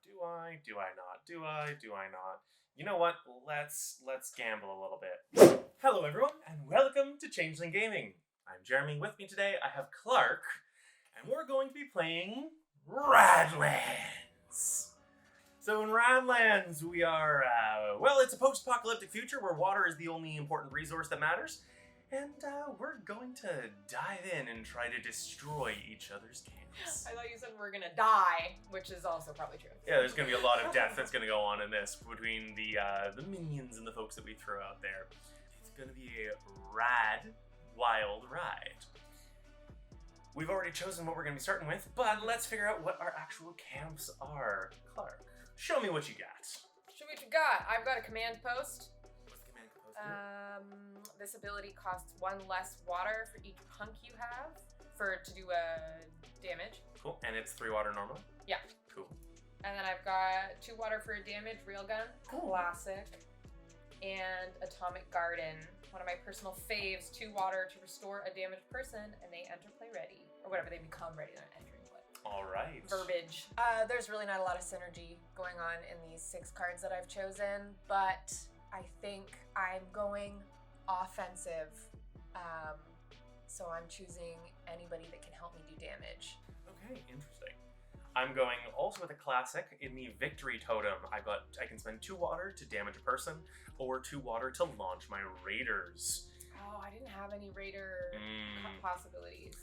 Do I? Do I not? Do I? Do I not? You know what? Let's gamble a little bit. Hello everyone, and welcome to Changeling Gaming. I'm Jeremy. With me today I have Clark, and we're going to be playing Radlands. So in Radlands we are, well, it's a post-apocalyptic future where water is the only important resource that matters. And we're going to dive in and try to destroy each other's camps. I thought you said we're gonna die, which is also probably true. Yeah, there's going to be a lot of death that's going to go on in this between the minions and the folks that we throw out there. It's going to be a rad, wild ride. We've already chosen what we're going to be starting with, but let's figure out what our actual camps are. Clark, show me what you got. Show me what you got. I've got a command post. What's the command post do? This ability costs 1 less water for each punk you have to do damage. Cool, and it's 3 water normally? Yeah. Cool. And then I've got 2 water for a damage railgun, classic, and atomic garden. One of my personal faves, 2 water to restore a damaged person, and they enter play ready, or whatever, they become ready. They're not entering play. All right. Verbiage. There's really not a lot of synergy going on in these 6 cards that I've chosen, but I think I'm going offensive. So I'm choosing anybody that can help me do damage. Okay, interesting. I'm going also with a classic in the victory totem. I can spend 2 water to damage a person, or 2 water to launch my raiders. Oh, I didn't have any raider possibilities.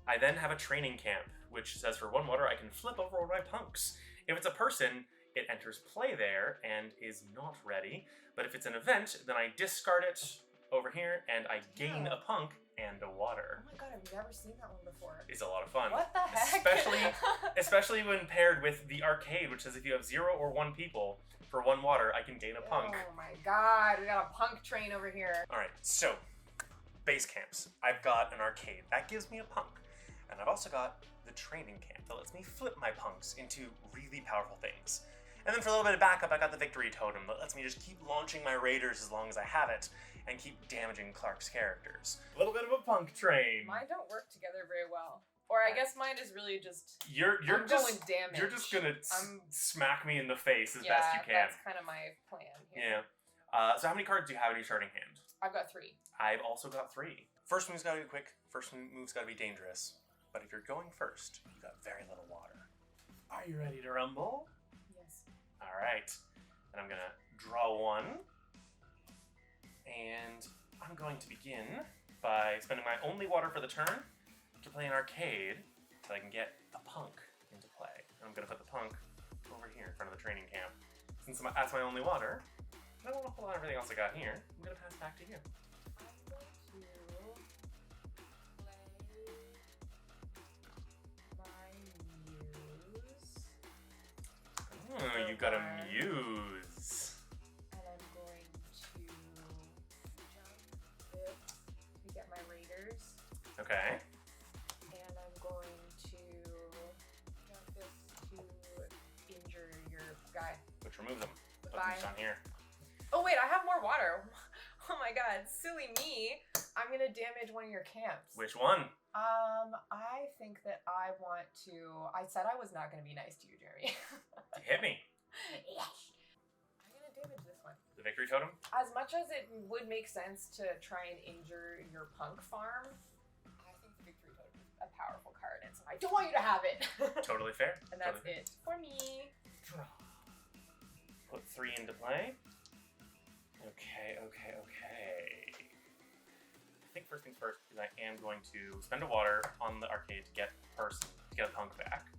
I then have a training camp, which says for 1 water I can flip over one of my punks. If it's a person, it enters play there and is not ready. But if it's an event, then I discard it over here and I gain a punk and a water. Oh my god, I've never seen that one before. It's a lot of fun. What the heck? Especially when paired with the arcade, which says if you have 0 or 1 people, for 1 water, I can gain a punk. Oh my god, we got a punk train over here. Alright, so, base camps. I've got an arcade. That gives me a punk. And I've also got the training camp that lets me flip my punks into really powerful things. And then for a little bit of backup, I got the victory totem that lets me just keep launching my raiders as long as I have it, and keep damaging Clark's characters. A little bit of a punk train. Mine don't work together very well. Or I guess mine is really just You're I'm just going damage. You're just gonna smack me in the face as best you can. That's kind of my plan here. Yeah. So how many cards do you have in your starting hand? I've got 3. I've also got 3. First move's gotta be quick. First move's gotta be dangerous. But if you're going first, you've got very little water. Are you ready to rumble? Yes. All right. And I'm gonna draw 1. And I'm going to begin by spending my only water for the turn to play an arcade so I can get the punk into play. And I'm going to put the punk over here in front of the training camp. Since that's my only water, I don't want to pull out everything else I got here. I'm going to pass back to you. I'm going to play my muse. Oh, you got a muse. Okay. And I'm going to jump this to injure your guy. Which removes them. Bye. On here. Oh wait, I have more water. Oh my god, silly me. I'm gonna damage one of your camps. Which one? I think that I want to. I said I was not gonna be nice to you, Jeremy. Hit me. Yes. I'm gonna damage this one. The victory totem? As much as it would make sense to try and injure your punk farm, a powerful card, and so I don't want you to have it. Totally fair. And that's it for me. Draw. Put 3 into play. Okay. I think first things first is I am going to spend a water on the arcade to get a punk back.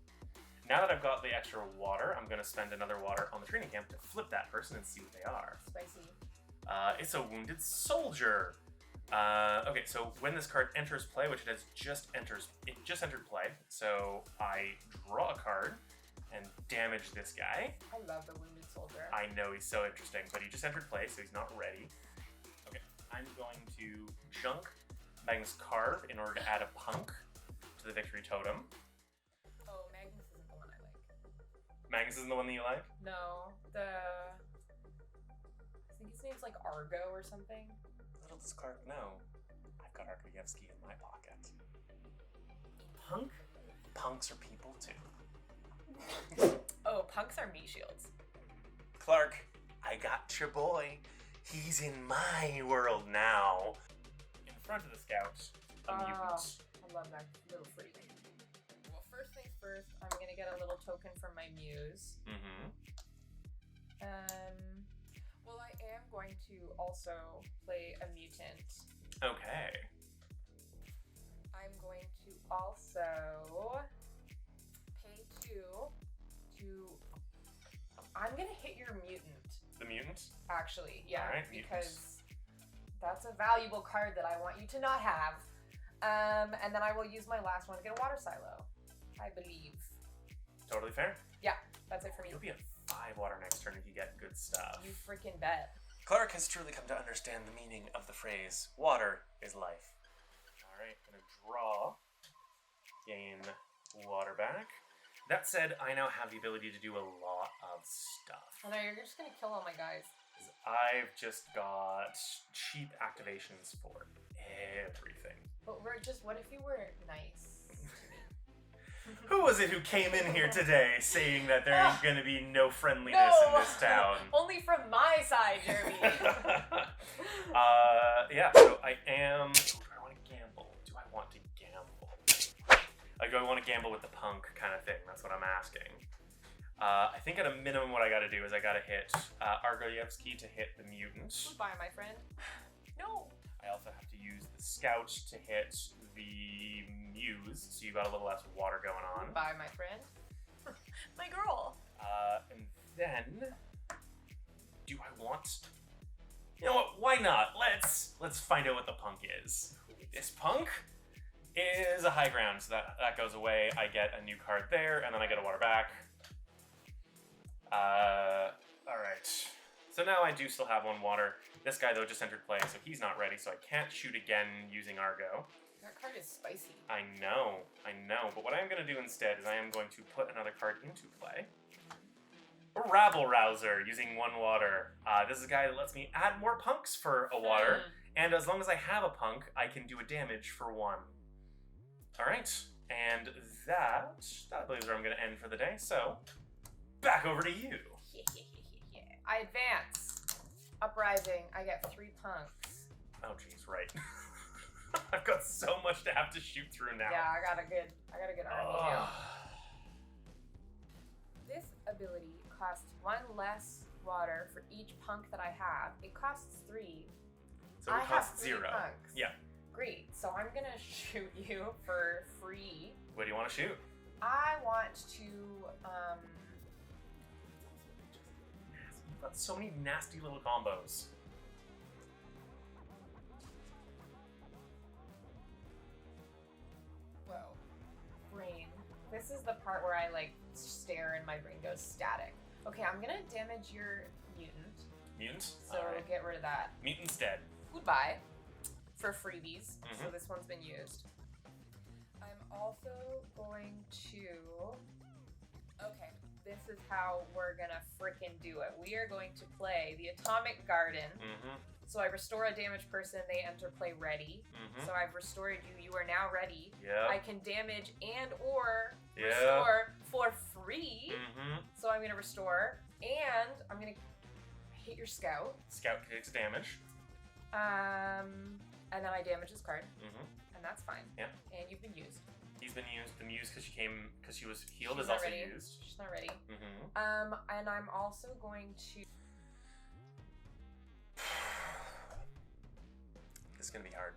Now that I've got the extra water, I'm going to spend another water on the training camp to flip that person and see what they are. Spicy. It's a wounded soldier. Okay, so when this card enters play, which it just entered play, so I draw a card and damage this guy. I love the wounded soldier. I know, he's so interesting, but he just entered play, so he's not ready. Okay, I'm going to junk Magnus Carve in order to add a punk to the victory totem. Oh, Magnus isn't the one I like. Magnus isn't the one that you like? No, I think his name's like Argo or something. Little does Clark know, I've got Arkoyevsky in my pocket. Punk? Punks are people too. Oh, punks are are meat shields? Clark, I got your boy. He's in my world now. In front of the scout, a mutant. I love that little freak. Well, first things first, I'm gonna get a little token from my muse. Mm-hmm. Well, I am going to also play a mutant. Okay. I'm going to also pay 2 to... I'm gonna hit your mutant. The mutant? Actually, yeah, All right, because that's a valuable card that I want you to not have. And then I will use my last one to get a water silo, I believe. Totally fair. Yeah, that's it for me. You'll be at 5 water next turn if you get good stuff. You freaking bet. Clark has truly come to understand the meaning of the phrase, water is life. Alright, gonna draw. Gain water back. That said, I now have the ability to do a lot of stuff. Oh no, you're just gonna kill all my guys. I've just got cheap activations for everything. But what if you were nice? Who was it who came in here today saying that there ain't gonna be no friendliness in this town? Only from my side, Jeremy. Yeah, so I am... Do I want to gamble? Do I want to gamble? Like, do I want to gamble with the punk kind of thing? That's what I'm asking. I think at a minimum what I gotta do is I gotta hit Argoyevsky to hit the mutant. Goodbye, my friend. No! I also have to use the scout to hit the muse, so you got a little less water going on. Goodbye, my friend. My girl! And then... Do I want... You know what, why not? Let's find out what the punk is. This punk is a high ground, so that goes away. I get a new card there, and then I get a water back. Alright. So now I do still have 1 water. This guy, though, just entered play, so he's not ready, so I can't shoot again using Argo. That card is spicy. I know. But what I'm going to do instead is I am going to put another card into play. A Rabble Rouser, using 1 water. This is a guy that lets me add more punks for a water, and as long as I have a punk, I can do a damage for 1. Alright, and that I believe is where I'm going to end for the day, so back over to you. I advance. Uprising, I get 3 punks. Oh jeez, right. I've got so much to have to shoot through now. Yeah, I got a good army now. This ability costs 1 less water for each punk that I have. It costs 3. So it costs 0. Punks. Yeah. Great. So I'm gonna shoot you for free. What do you want to shoot? I want to You've got so many nasty little combos. whoa. Brain. This is the part where I like stare and my brain goes static. Okay, I'm gonna damage your mutant. Mutant? So Alright. get rid of that. Mutant's dead. Goodbye. For freebies. So this one's been used. I'm also going to... Okay, this is how we're gonna frickin' do it. We are going to play the Atomic Garden. So I restore a damaged person, they enter play ready. So I've restored you, you are now ready. Yeah. I can damage and or restore for free. So I'm gonna restore, and I'm gonna hit your scout. Scout takes damage. And then I damage this card. And that's fine. Yeah. And you've been used. He's been used. The muse, because she was healed, She's is not also ready. used. She's not ready. And I'm also going to... This is gonna be hard.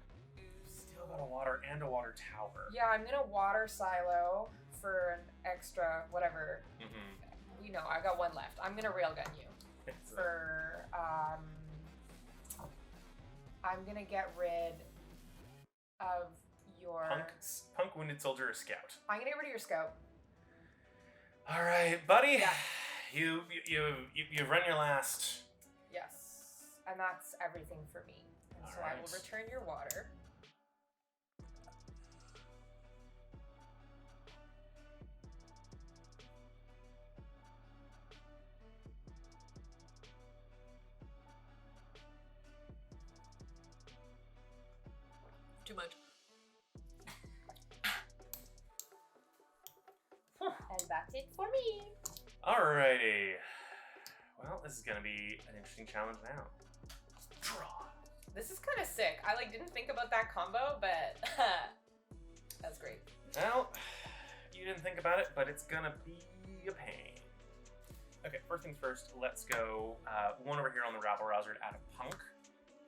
Still got a water and a water tower. Yeah, I'm gonna water silo for an extra whatever. We know, I got 1 left. I'm gonna railgun you for I'm gonna get rid of your punk wounded soldier or scout. I'm gonna get rid of your scout. All right, buddy. Yeah. You've run your last. Yes, and that's everything for me. And so I will return your water. Too much. And that's it for me. Alrighty. Well, this is gonna be an interesting challenge now. Draw. This is kind of sick. I didn't think about that combo, but that's great. Well, you didn't think about it, but it's gonna be a pain. Okay, first things first, let's go one over here on the rabble rouser to add a punk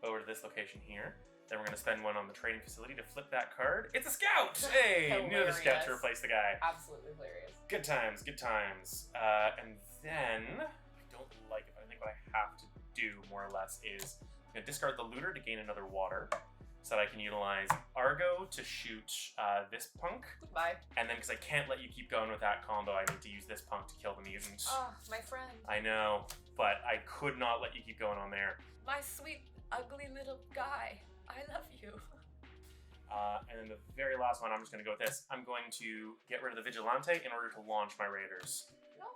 over to this location here. Then we're gonna spend one on the trading facility to flip that card. It's a scout! Hey, near the scout to replace the guy. Absolutely hilarious. Good times, good times. And then, I don't like it, but I think what I have to do more or less is I'm gonna discard the looter to gain another water, so that I can utilize Argo to shoot this punk. Bye. And then, because I can't let you keep going with that combo, I need to use this punk to kill the mutant. Oh, my friend. I know, but I could not let you keep going on there. My sweet, ugly little guy. I love you. And then the very last one, I'm just going to go with this. I'm going to get rid of the Vigilante in order to launch my Raiders. No.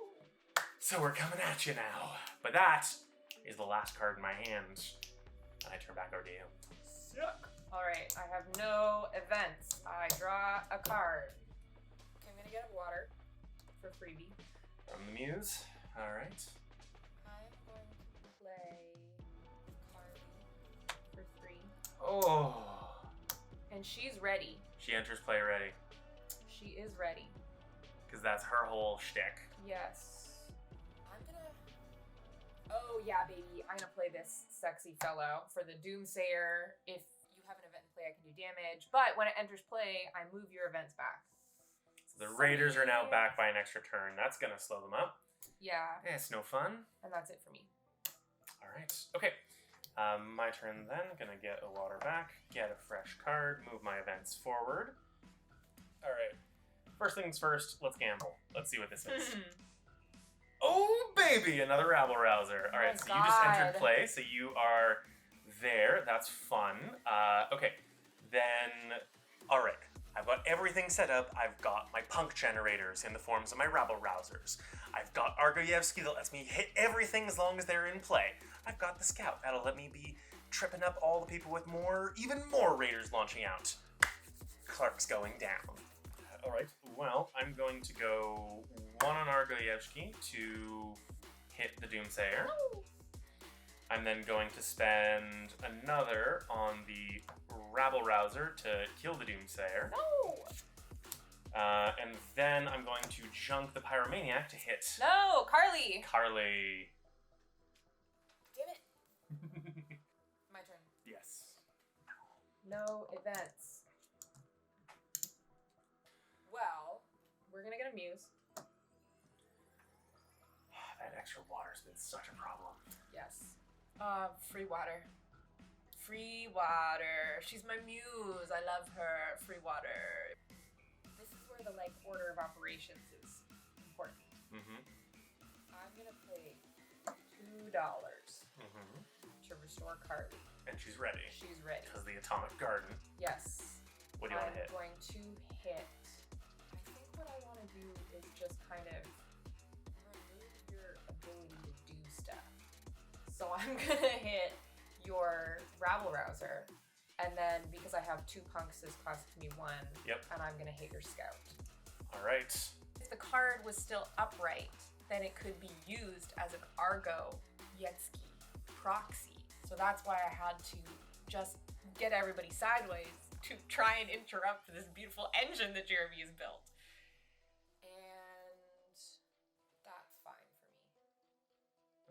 So we're coming at you now. But that is the last card in my hand. And I turn back over to you. Suck. Alright, I have no events. I draw a card. Okay, I'm gonna get a water for freebie. From the Muse. Alright. I'm going to play Carly for 3. Oh. And she's ready. She enters play ready. She is ready. Because that's her whole shtick. Yes. I'm gonna... Oh yeah, baby. I'm gonna play this sexy fellow for the Doomsayer. If you have an event in play, I can do damage. But when it enters play, I move your events back. So the Raiders are now back by an extra turn. That's going to slow them up. Yeah. It's no fun. And that's it for me. All right. Okay. My turn then. Gonna get a water back, get a fresh card, move my events forward. All right. First things first, let's gamble. Let's see what this is. Oh, baby! Another rabble rouser. All right, so you just entered play, so you are there. That's fun. Okay. Then, all right. I've got everything set up. I've got my punk generators in the forms of my rabble rousers. I've got Argoyevsky that lets me hit everything as long as they're in play. I've got the scout that'll let me be tripping up all the people with even more raiders launching out. Clark's going down. All right, well, I'm going to go one on Argoyevsky to hit the Doomsayer. No. I'm then going to spend another on the rabble rouser to kill the Doomsayer. No. And then I'm going to junk the Pyromaniac to hit No, Carly. Carly. Damn it. My turn. Yes. No events. Well, we're gonna get a Muse. That extra water's been such a problem. Yes. Free water. Free water. She's my muse. I love her. Free water. This is where the order of operations is important. Mm-hmm. I'm gonna pay $2 to restore Carly. And she's ready. She's ready. Because the Atomic Garden. Yes. What do you want to hit? I'm going to hit. I think what I want to do is just kind of remove your ability to do stuff. So I'm gonna hit your rabble rouser, and then because I have 2 punks, this costs me 1. Yep. And I'm gonna hit your scout. All right. If the card was still upright, then it could be used as an Argo Yetsky proxy. So that's why I had to just get everybody sideways to try and interrupt this beautiful engine that Jeremy has built. And that's fine for me.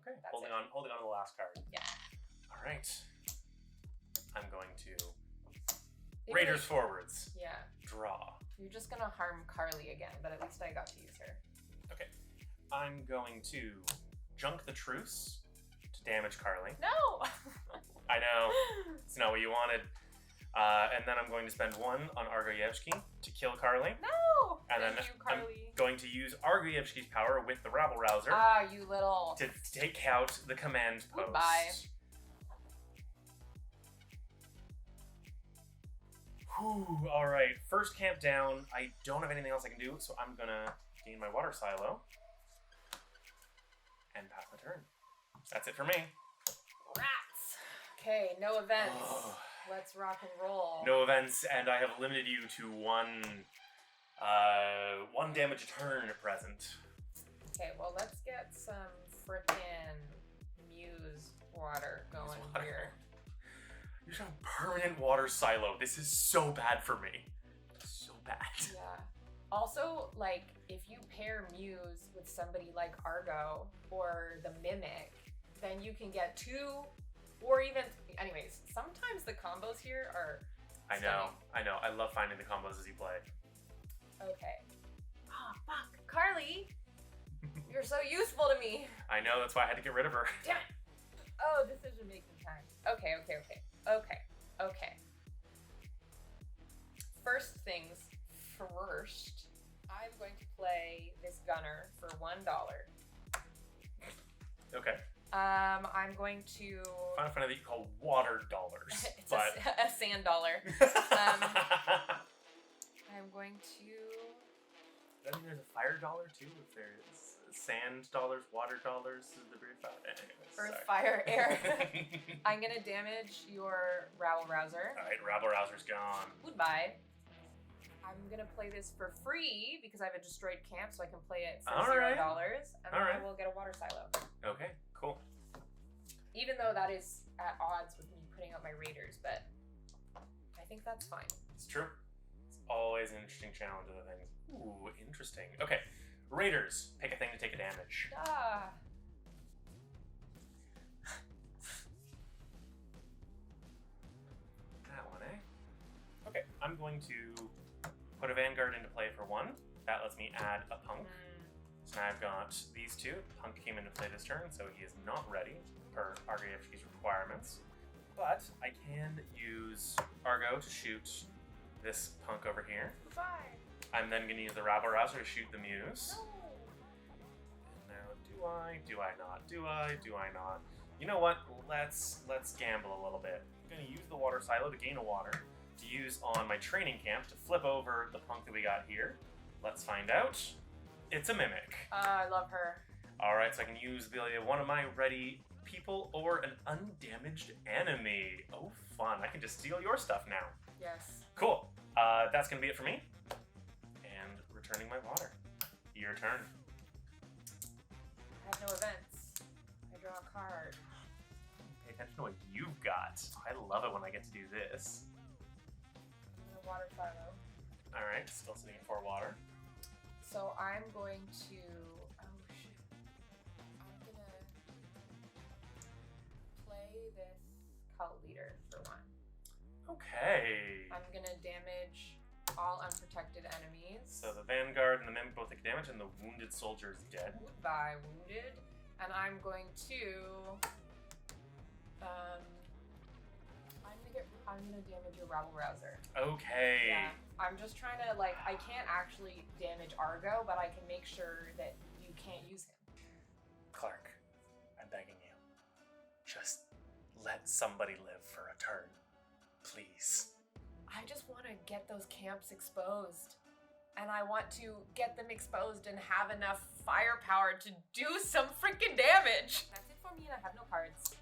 Okay. That's Holding it. on to the last card. Yeah. All right. I'm going to Raiders forwards. Yeah. Draw. You're just gonna harm Carly again, but at least I got to use her. Okay. I'm going to junk the truce to damage Carly. No! I know. It's not what you wanted. And then I'm going to spend 1 on Argoyevsky to kill Carly. No! And Thank then you, I'm Carly. going to use Argoyevsky's power with the rabble rouser Ah, you little... to take out the command post. Goodbye. Whew, all right, first camp down. I don't have anything else I can do, so I'm gonna gain my water silo and pass my turn. That's it for me. Rats! Okay, no events. Oh. Let's rock and roll. No events, and I have limited you to one damage a turn at present. Okay, well, let's get some frickin' Muse water going water. here. You should have a permanent water silo. This is so bad for me. So bad. Yeah. Also, like, if you pair Muse with somebody like Argo or the Mimic, then you can get 2 or even... Anyways, sometimes the combos here are I know. I love finding the combos as you play. Okay. Oh, fuck. Carly! You're so useful to me. I know, that's why I had to get rid of her. Damn it. Oh, decision making time. Okay. First things first, I'm going to play this gunner for $1. Okay. I'm going to... I find it funny that you call water dollars. It's but... a sand dollar. I'm going to... I mean, there's a fire dollar too. If there's sand dollars, water dollars, the brief out. Anyways, Earth, sorry. fire, air. I'm gonna damage your Rabble Rouser. All right, Rabble Rouser's gone. Goodbye. I'm gonna play this for free because I have a destroyed camp, so I can play it for $0, Alright. and then I will get a water silo. Okay, cool. Even though that is at odds with me putting out my raiders, but I think that's fine. It's true. It's always an interesting challenge of the things. Ooh, interesting. Okay, Raiders, pick a thing to take a damage. Ah. That one, eh? Okay, I'm going to put a Vanguard into play for 1. That lets me add a Punk. So now I've got these 2. Punk came into play this turn, so he is not ready per RGFG's requirements. But I can use Argo to shoot this Punk over here. Goodbye. I'm then going to use the Rabble Rouser to shoot the Muse. No. Now, do I not? Do I not? You know what? Let's gamble a little bit. I'm going to use the water silo to gain a water, to use on my training camp to flip over the Punk that we got here. Let's find out. It's a Mimic. I love her. Alright, so I can use the one of my ready people or an undamaged enemy. Oh, fun. I can just steal your stuff now. Yes. Cool. That's going to be it for me. And returning my water. Your turn. I have no events. I draw a card. Pay attention to what you've got. I love it when I get to do this. I'm gonna water silo. Alright, still sitting at 4 water. So I'm going to... Oh, shit. I'm gonna play this cult leader for 1. Okay. I'm gonna damage all unprotected enemies. So the Vanguard and the Mimic both take damage, and the wounded soldier is dead. Goodbye, wounded. And I'm going to... I'm gonna damage your Rabble Rouser. Okay. Yeah. I'm just trying to, like, I can't actually damage Argo, but I can make sure that you can't use him. Clark, I'm begging you. Just let somebody live for a turn. Please. I just want to get those camps exposed. And I want to get them exposed and have enough firepower to do some freaking damage. That's it for me, and I have no cards.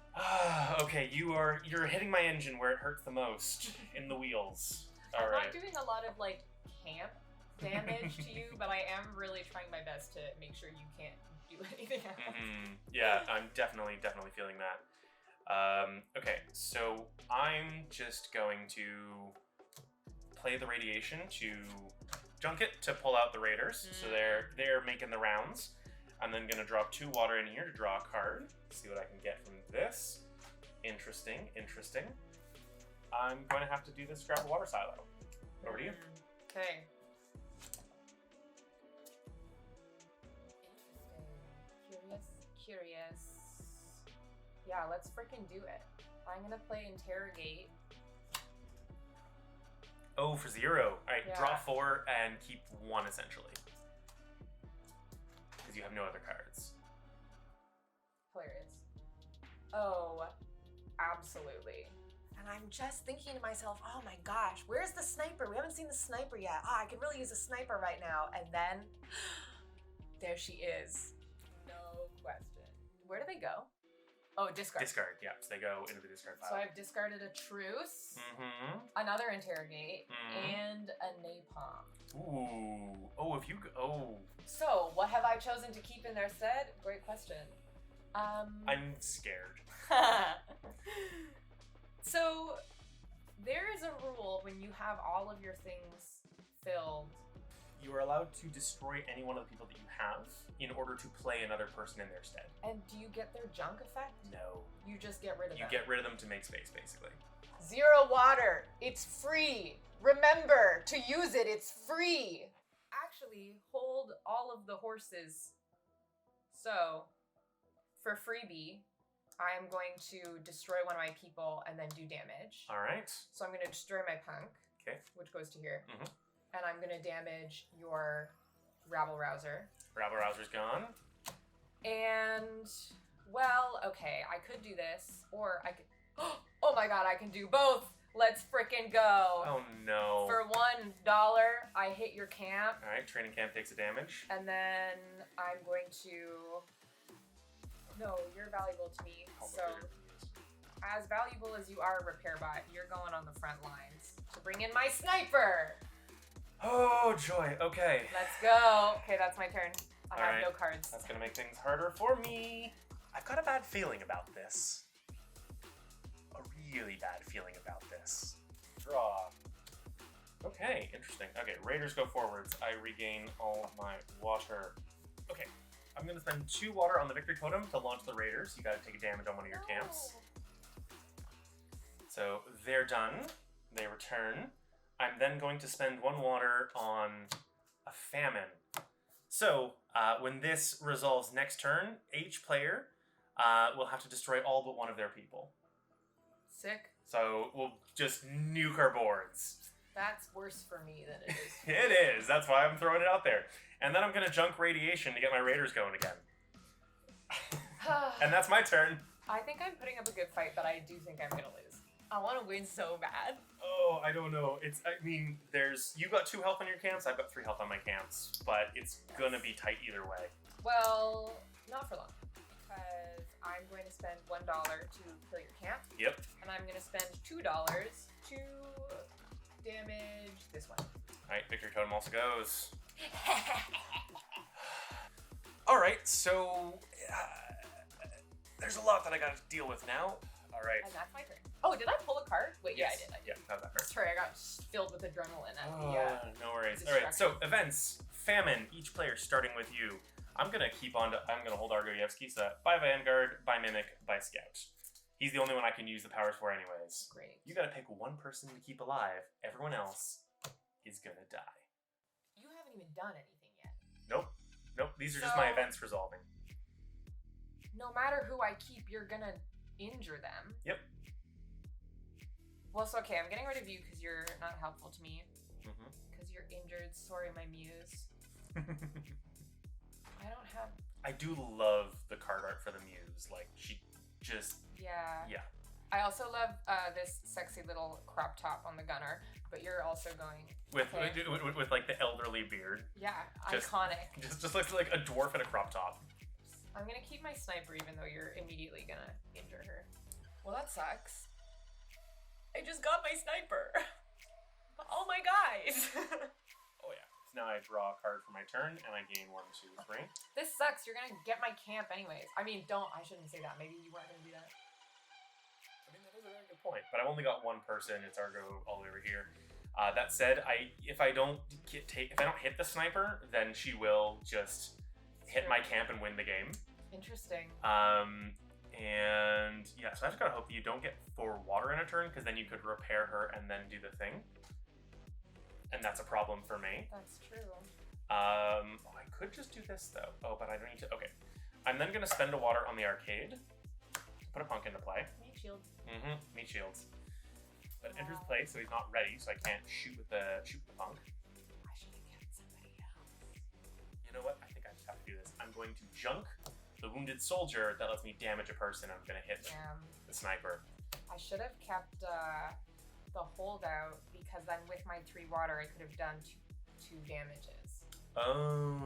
Okay, you're hitting my engine where it hurts the most, in the wheels. All I'm right. not doing a lot of, like, camp damage to you, but I am really trying my best to make sure you can't do anything else. Yeah, I'm definitely feeling that. Okay, so I'm just going to play the radiation to junk it to pull out the raiders. So they're making the rounds. I'm then gonna drop 2 water in here to draw a card. See what I can get from this. Interesting. I'm going to have to do this, grab a water silo. Over to you. Okay. Interesting. Curious. Yeah, let's freaking do it. I'm gonna play Interrogate. Oh, for 0. Alright, Yeah. draw 4 and keep 1 essentially. Because you have no other cards. Hilarious. Oh, absolutely. And I'm just thinking to myself, oh my gosh, where's the sniper? We haven't seen the sniper yet. I could really use a sniper right now. And then, there she is. No question. Where do they go? Oh, discard. Discard, yeah. So they go into the discard So pile. I've discarded a truce, Mm-hmm. another interrogate, Mhm. and a napalm. Ooh. Oh, if you go... Oh. So, what have I chosen to keep in their stead? Great question. I'm scared. So, there is a rule when you have all of your things filled. You are allowed to destroy any one of the people that you have in order to play another person in their stead. And do you get their junk effect? No. You just get rid of You them. get rid of them to make space, basically. 0 water. It's free. Remember to use it. It's free. Actually, hold all of the horses. So, for freebie, I am going to destroy one of my people and then do damage. All right. So I'm going to destroy my punk, Okay. which goes to here. Mhm. And I'm going to damage your rabble rouser. Rabble Rouser's gone. And, well, okay, I could do this, or I could... Oh my god, I can do both! Let's frickin' go! Oh, no. For $1, I hit your camp, All right, training camp takes a damage. and then I'm going to... No, you're valuable to me, so as valuable as you are, Repair Bot, you're going on the front lines to bring in my sniper! Oh, joy. Okay. Let's go! Okay, that's my turn. I have Alright. no cards. That's going to make things harder for me. I've got a bad feeling about this. A really bad feeling about this. Draw. Okay, interesting. Okay, Raiders go forwards. I regain all my water. Okay, I'm going to spend 2 water on the victory totem to launch the Raiders. You got to take a damage on one of your camps. So they're done. They return. I'm then going to spend 1 water on a famine. So when this resolves next turn, each player will have to destroy all but one of their people. Sick. So we'll just nuke our boards. That's worse for me than it is. It is. That's why I'm throwing it out there. And then I'm going to junk radiation to get my Raiders going again. And that's my turn. I think I'm putting up a good fight, but I do think I'm gonna lose. I want to win so bad. Oh, I don't know. You got 2 health on your camps, I've got 3 health on my camps, but it's gonna be tight either way. Well, not for long, because I'm going to spend $1 to kill your camp, Yep. and I'm going to spend $2 to damage this one. Alright, victory totem also goes. Alright, so there's a lot that I gotta deal with now. Alright. And that's my turn. Oh, did I pull a card? Wait, Yes. yeah, I did. Yeah, how's that hurt? Sorry, I got filled with adrenaline at the No worries. Alright, so distraction. events. Famine, each player starting with you. I'm gonna hold Argoyevsky, so by Vanguard, by Mimic, by Scout. He's the only one I can use the powers for anyways. Great. You gotta pick one person to keep alive. Everyone else is gonna die. You haven't even done anything yet. Nope. These are just my So- events resolving. No matter who I keep, you're gonna injure them. Yep. Well, so okay, I'm getting rid of you because you're not helpful to me. Mm-hmm. Because you're injured. Sorry, my muse. I don't have... I do love the card art for the Muse. Like, she just... Yeah. Yeah. I also love this sexy little crop top on the gunner, but you're also going... With Okay. with like, the elderly beard. Yeah, Just- iconic. Just looks like a dwarf in a crop top. I'm gonna keep my sniper even though you're immediately gonna injure her. Well, that sucks. I just got my sniper. Oh my guys. Oh yeah. So now I draw a card for my turn, and I gain 1, 2, 3. This sucks. You're gonna get my camp anyways. I mean, I shouldn't say that. Maybe you weren't gonna do that. I mean, that is a very good point. But I've only got 1 person. It's Argo all the way over here. That said, if I don't hit the sniper, then she will just hit my camp and win the game. Interesting. And yeah, so I just gotta hope you don't get 4 water in a turn, because then you could repair her and then do the thing. And that's a problem for me. That's true. I could just do this though. Oh, but I don't need to. Okay. I'm then gonna spend a water on the arcade. Put a punk into play. Meat shield. Mm-hmm. Meat shields. But enters play, so he's not ready, so I can't shoot with the punk. I should have kept somebody else. You know what? I think I just have to do this. I'm going to junk the wounded soldier that lets me damage a person. I'm gonna hit Damn. the sniper. I should have kept the holdout because then with my 3 water I could have done two damages. Oh.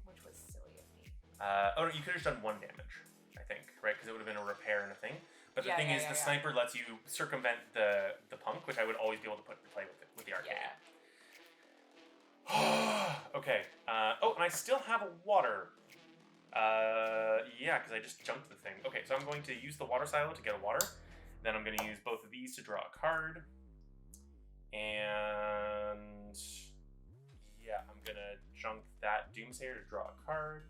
Which was silly of me. Oh no, you could have done 1 damage, I think, right? Because it would have been a repair and a thing. But the Yeah, thing yeah, is, yeah, the yeah. sniper lets you circumvent the punk, which I would always be able to play with the arcade. Yeah. Okay. Oh, and I still have a water. Yeah, because I just jumped the thing. Okay, so I'm going to use the water silo to get a water. Then I'm going to use both of these to draw a card. And yeah, I'm going to junk that Doomsayer to draw a card.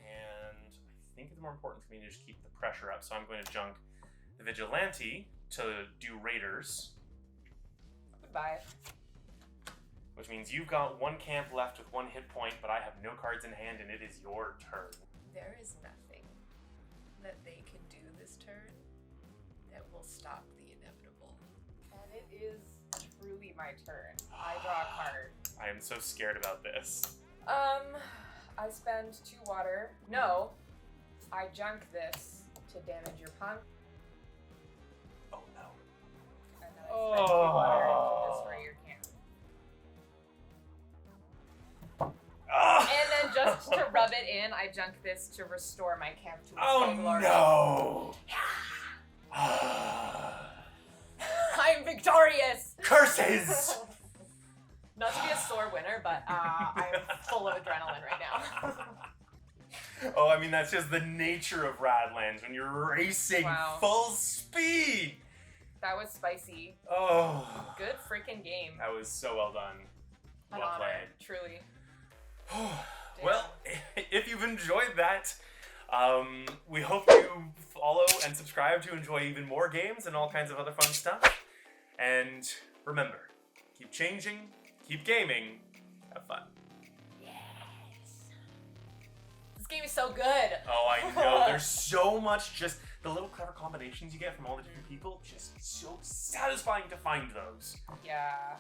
And I think it's more important for me to just keep the pressure up. So I'm going to junk the Vigilante to do Raiders. Goodbye. Which means you've got one camp left with 1 hit point, but I have no cards in hand, and it is your turn. There is nothing that they can do this turn that will stop the inevitable. And it is truly my turn. I draw a card. I am so scared about this. I spend 2 water. No, I junk this to damage your punk. Oh no. And then I spend 2 water to destroy your camp. And then just to rub it in, I junk this to restore my camp to its full glory. No! I'm victorious! Curses! Not to be a sore winner, but I'm full of adrenaline right now. Oh, I mean, that's just the nature of Radlands when you're racing full speed. That was spicy. Oh. Good freaking game. That was so well done. An Well honor, played. truly. Well, if you've enjoyed that, we hope you follow and subscribe to enjoy even more games and all kinds of other fun stuff. And remember, keep changing, keep gaming, have fun. Yes. This game is so good. Oh, I know. There's so much, just the little clever combinations you get from all the different people. Just so satisfying to find those. Yeah.